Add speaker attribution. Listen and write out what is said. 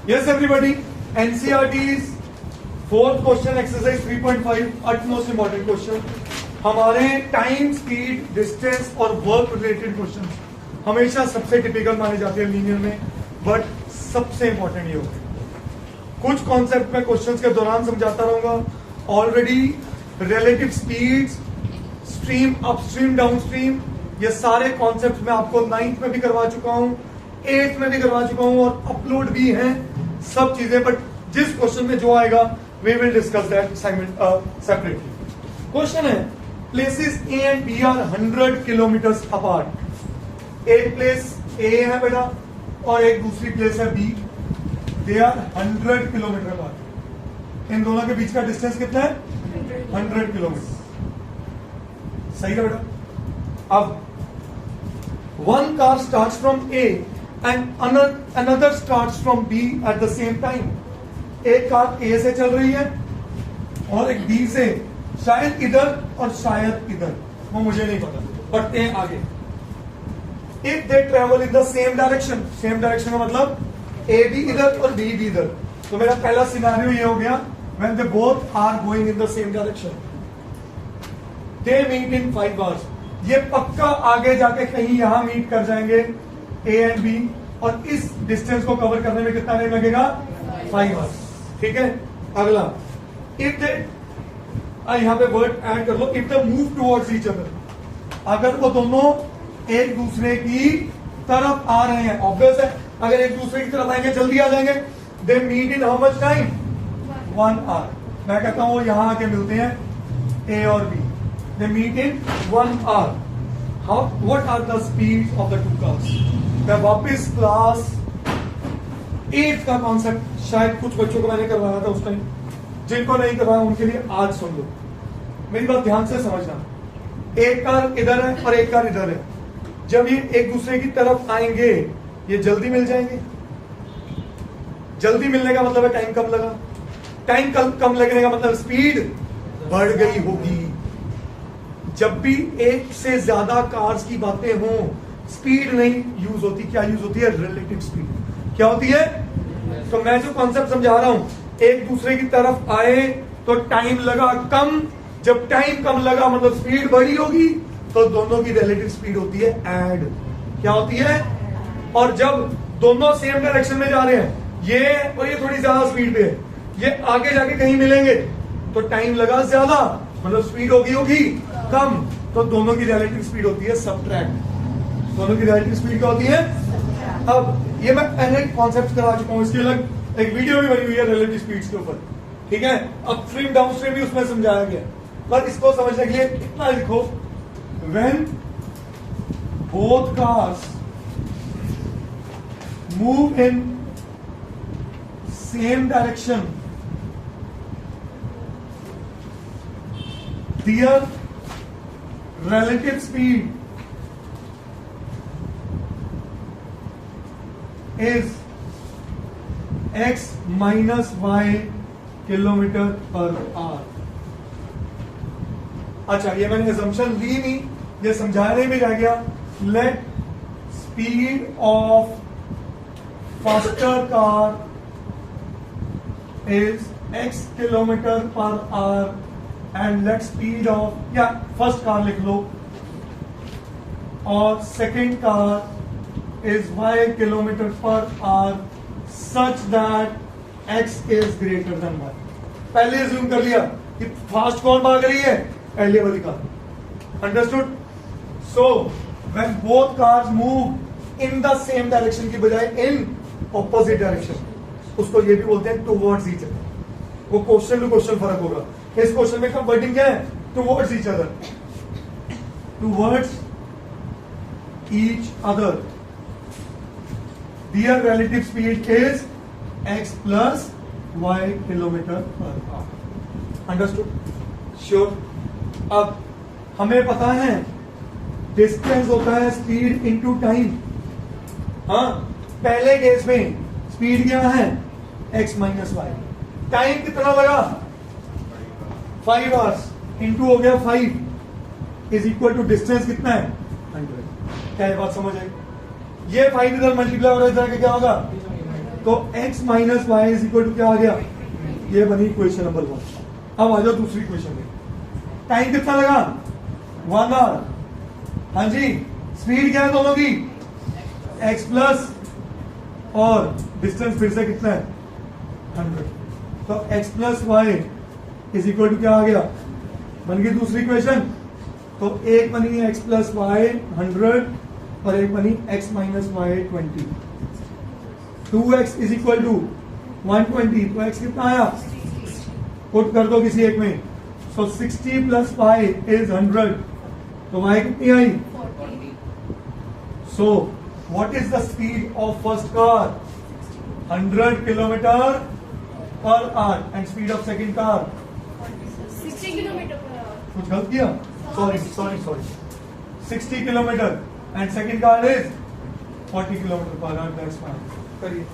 Speaker 1: Yes, everybody. NCERT's fourth question exercise 3.5 utmost important question. हमारे time, speed, distance और work related question हमेशा सबसे typical माने जाते हैं लीनियर में, बट सबसे इंपॉर्टेंट ये होते हैं. कुछ कॉन्सेप्ट में क्वेश्चंस के दौरान समझाता रहूंगा. Already relative speeds, stream upstream, downstream, ये सारे कॉन्सेप्ट मैं आपको 9th में भी करवा चुका हूं, 8th में भी करवा चुका हूं और अपलोड भी हैं सब चीजें. बट जिस क्वेश्चन में जो आएगा we will discuss that separately. Question है places A and B are 100 kilometres apart. एक प्लेस ए है बेटा और एक दूसरी प्लेस है B. They are 100 kilometre apart. इन दोनों के बीच का डिस्टेंस कितना है? 100 किलोमीटर. सही है बेटा. अब one car starts from A and another starts from B at the same time. एक कार A से चल रही है और एक B से, शायद इधर और शायद इधर, वो मुझे नहीं पता, बढ़ते हैं आगे. If they travel in the same direction, same direction का मतलब A भी इधर और B भी इधर, तो मेरा पहला सिनारियो ये हो गया when they both are going in the same direction. They meet in 5 hours. ये पक्का आगे जाके कहीं यहां मीट कर जाएंगे ए एंड बी, और इस डिस्टेंस को कवर करने में कितना टाइम लगेगा? 5 आवर्स. ठीक है. अगला, इफ दे, यहां पे वर्ड ऐड कर लो, if they move towards each other. अगर वो दोनों एक दूसरे की तरफ आ रहे हैं, ऑब्वियस है अगर एक दूसरे की तरफ आएंगे जल्दी आ जाएंगे. They meet in how much time? 1 hour. मैं कहता हूं वो यहां आके मिलते हैं ए और B. They meet in 1 hour. What are the speeds of the two cars? मैं वापिस क्लास 8 का कॉन्सेप्ट शायद कुछ बच्चों को मैंने करवाया था उस टाइम, जिनको नहीं करवाया उनके लिए आज सुन लो. मेरी बात ध्यान से समझना. एक कार इधर है और एक कार इधर है. जब ये एक दूसरे की तरफ आएंगे ये जल्दी मिल जाएंगे. जल्दी मिलने का मतलब है टाइम कम लगा. टाइम कम लगने का मतलब स्पीड बढ़ गई होगी. जब भी एक से ज्यादा कार्स की बातें हों, स्पीड नहीं यूज होती. क्या यूज होती है? Relative speed. क्या होती है? तो मैं जो कॉन्सेप्ट समझा रहा हूं, एक दूसरे की तरफ आए तो टाइम लगा कम. जब टाइम कम लगा मतलब स्पीड बढ़ी होगी, तो दोनों की रिलेटिव स्पीड होती है ऐड. क्या होती है? और जब दोनों सेम डायरेक्शन में जा रहे हैं, ये और ये थोड़ी ज्यादा स्पीड पे है, ये आगे जाके कहीं मिलेंगे तो टाइम लगा ज्यादा मतलब स्पीड होगी कम, तो दोनों की रिलेटिव स्पीड होती है सबट्रैक्ट. दोनों की रिलेटिव स्पीड क्या होती है? अब ये मैं पहले कॉन्सेप्ट करा चुका हूं, इसकी अलग एक वीडियो भी बनी हुई है रिलेटिव स्पीड्स के ऊपर. ठीक है. अपस्ट्रीम डाउनस्ट्रीम भी उसमें समझाया गया, पर इसको समझने के लिए इतना लिखो, when both cars move in same direction, their relative speed is x minus y kilometre per hour. अच्छा, ये मैंने assumption ली नहीं, ये समझाने में रह गया. Let speed of faster car is x kilometre per hour and let speed of, या फर्स्ट कार लिख लो, और second car is y kilometre per hour such that x is greater than y. पहले assume कर लिया कि fast कौन भाग रही है? पहले वाली car. Understood? So when both cars move in the same direction की बजाय in opposite direction, उसको ये भी बोलते हैं towards each other. वो क्वेश्चन टू क्वेश्चन फर्क होगा. इस क्वेश्चन में कब वर्डिंग क्या है? Towards each other. Towards each other. Their relative speed is x plus y kilometre per hour. Understood? Sure. अब हमें पता है डिस्टेंस होता है स्पीड इनटू टाइम. हाँ, पहले केस में स्पीड क्या है? x minus Y. टाइम कितना लगा? 5 आवर्स. इंटू हो गया 5 इज इक्वल टू डिस्टेंस कितना है? 100. क्या ये बात समझ आई? ये 5 इधर मल्टीप्लाई हो रहा है, इधर क्या होगा? तो x minus Y is equal to क्या आ गया, ये बनी इक्वेशन नंबर 1। अब आ जाओ दूसरी इक्वेशन में। टाइम कितना लगा, 1 आवर। हाँ जी, स्पीड क्या है दोनों की, x प्लस और डिस्टेंस फिर से कितना है 100। तो x plus Y is equal to क्या आ गया, बन गई दूसरी इक्वेशन। तो एक बनी x प्लस वाई 100 और एक बनी x minus Y 20। 2x is equal to 120। तो x कितना आया, पुट कर दो किसी एक में। सो 60 प्लस वाई इज 100। तो y कितनी आई, 40। So what is the speed of first car, 100 kilometre per hour and speed of second car
Speaker 2: 60 kilometre per hour.
Speaker 1: कुछ गलत किया, sorry 60 kilometre and second car is 40 kilometre per hour. That's fine. करिए।